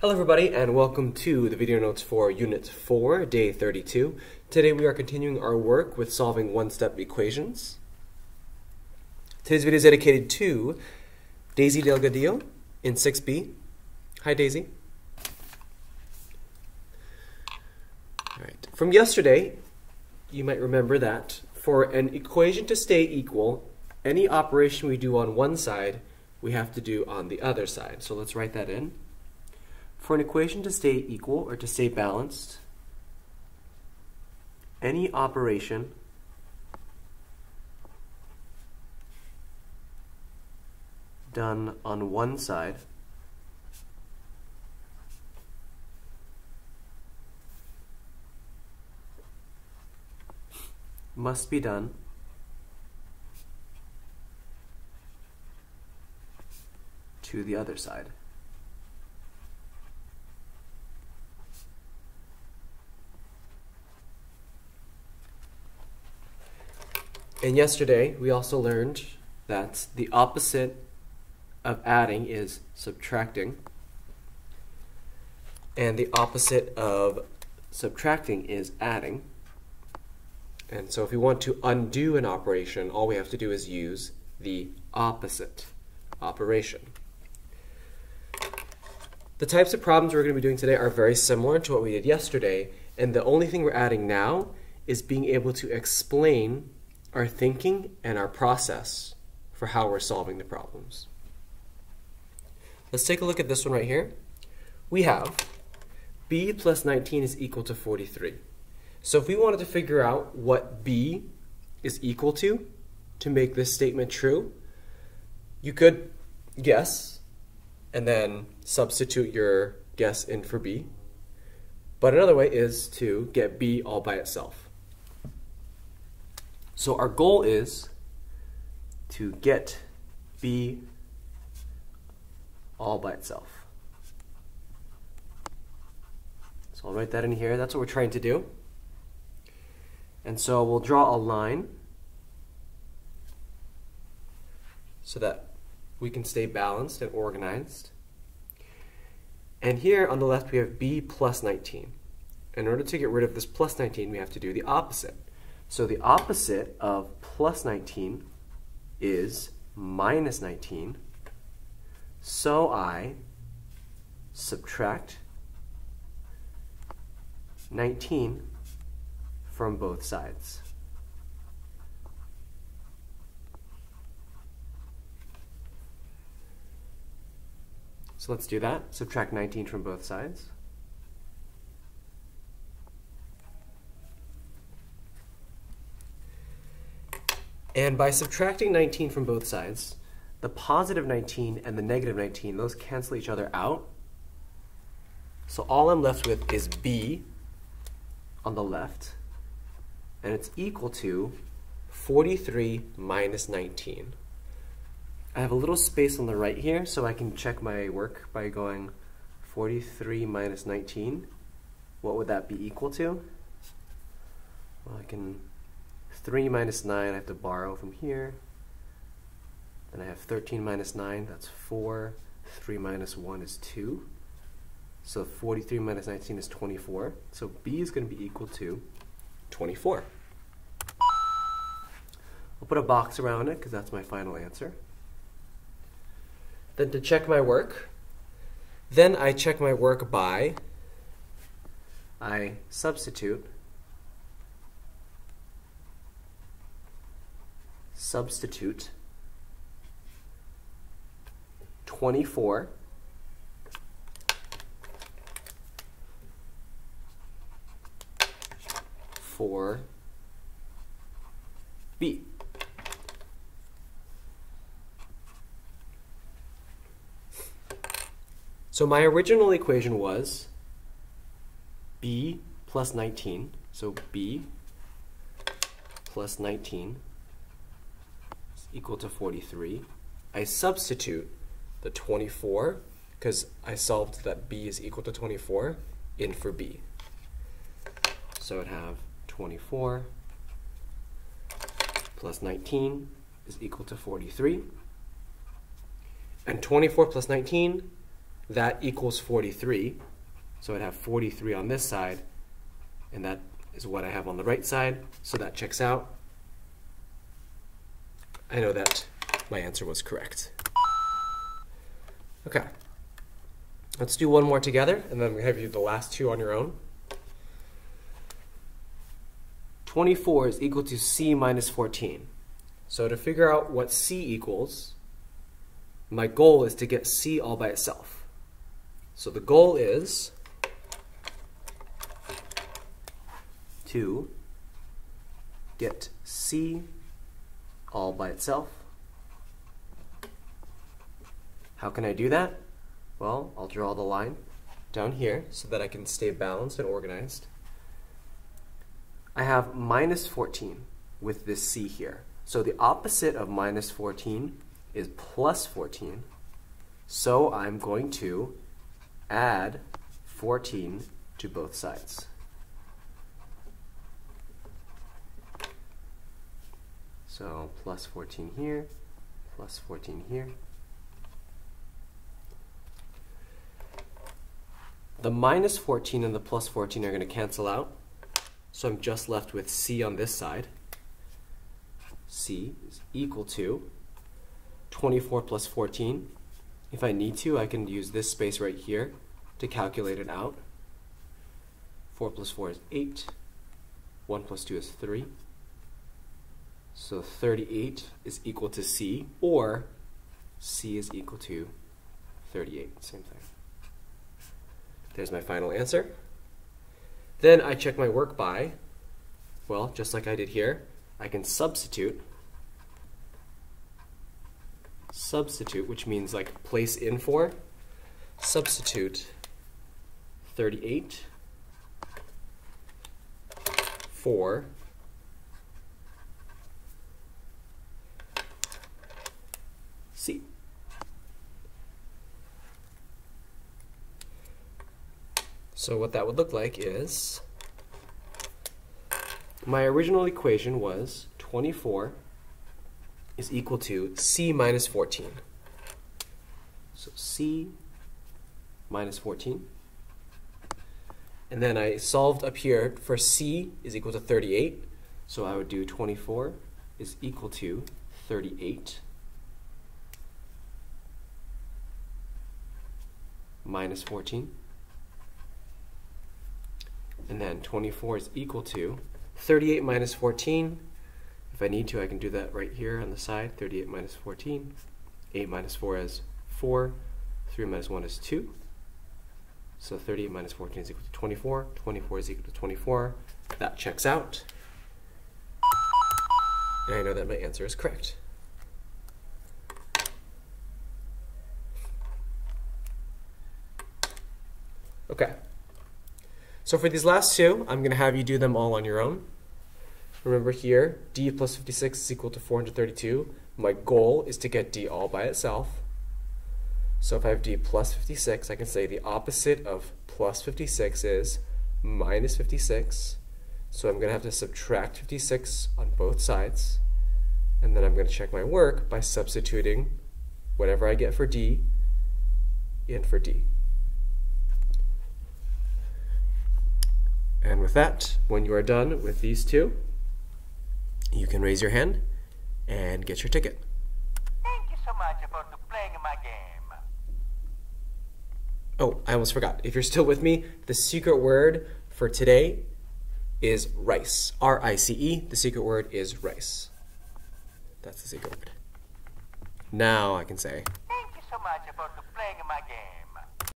Hello everybody and welcome to the video notes for Unit 4, Day 32. Today we are continuing our work with solving one-step equations. Today's video is dedicated to Daisy Delgadillo in 6B. Hi Daisy. Alright. From yesterday, you might remember that for an equation to stay equal, any operation we do on one side, we have to do on the other side. So let's write that in. For an equation to stay equal or to stay balanced, any operation done on one side must be done to the other side. And yesterday, we also learned that the opposite of adding is subtracting, and the opposite of subtracting is adding. And so if we want to undo an operation, all we have to do is use the opposite operation. The types of problems we're going to be doing today are very similar to what we did yesterday, and the only thing we're adding now is being able to explain our thinking and our process for how we're solving the problems. Let's take a look at this one right here. We have b plus 19 is equal to 43. So if we wanted to figure out what b is equal to make this statement true, you could guess and then substitute your guess in for b. But another way is to get b all by itself. So our goal is to get b all by itself. So I'll write that in here. That's what we're trying to do. And so we'll draw a line so that we can stay balanced and organized. And here on the left we have b plus 19. In order to get rid of this plus 19, we have to do the opposite. So the opposite of plus 19 is minus 19. So I subtract 19 from both sides. So let's do that. Subtract 19 from both sides. And by subtracting 19 from both sides, the positive 19 and the negative 19, those cancel each other out. So all I'm left with is b on the left, and it's equal to 43 minus 19. I have a little space on the right here, so I can check my work by going 43 minus 19. What would that be equal to? Well, I can 3 minus 9, I have to borrow from here. Then I have 13 minus 9, that's 4. 3 minus 1 is 2. So 43 minus 19 is 24. So b is going to be equal to 24. I'll put a box around it because that's my final answer. Then to check my work, I check my work by, I substitute 24 for b. So my original equation was b plus 19, so b plus 19 is equal to 43. I substitute the 24, because I solved that b is equal to 24, in for b. So I'd have 24 plus 19 is equal to 43. And 24 plus 19 that equals 43. So I'd have 43 on this side, and that is what I have on the right side, so that checks out. I know that my answer was correct. Okay. Let's do one more together, and then I'm going to have you do the last two on your own. 24 is equal to c minus 14. So to figure out what c equals, my goal is to get c all by itself. So the goal is to get c all by itself. How can I do that? Well, I'll draw the line down here so that I can stay balanced and organized. I have minus 14 with this c here. So the opposite of minus 14 is plus 14. So I'm going to add 14 to both sides. So plus 14 here, plus 14 here. The minus 14 and the plus 14 are going to cancel out. So I'm just left with c on this side. C is equal to 24 plus 14. If I need to, I can use this space right here to calculate it out. 4 plus 4 is 8. 1 plus 2 is 3. So 38 is equal to c, or c is equal to 38. Same thing. There's my final answer. Then I check my work by, well, just like I did here, I can substitute, which means like place in for, substitute 38 for C. So what that would look like is, my original equation was 24 is equal to c minus 14. So c minus 14. And then I solved up here for c is equal to 38. So I would do 24 is equal to 38 minus 14. And then 24 is equal to 38 minus 14. If I need to, I can do that right here on the side. 38 minus 14. 8 minus 4 is 4. 3 minus 1 is 2. So 38 minus 14 is equal to 24. 24 is equal to 24. That checks out. And I know that my answer is correct. Okay. So for these last two, I'm going to have you do them all on your own. Remember here, d plus 56 is equal to 432. My goal is to get d all by itself. So if I have d plus 56, I can say the opposite of plus 56 is minus 56. So I'm going to have to subtract 56 on both sides. And then I'm going to check my work by substituting whatever I get for d in for d. And with that, when you are done with these two, you can raise your hand and get your ticket. Thank you so much for playing my game. Oh, I almost forgot. If you're still with me, the secret word for today is rice. R-I-C-E. The secret word is rice. That's the secret word. Now I can say, Thank you so much for playing my game.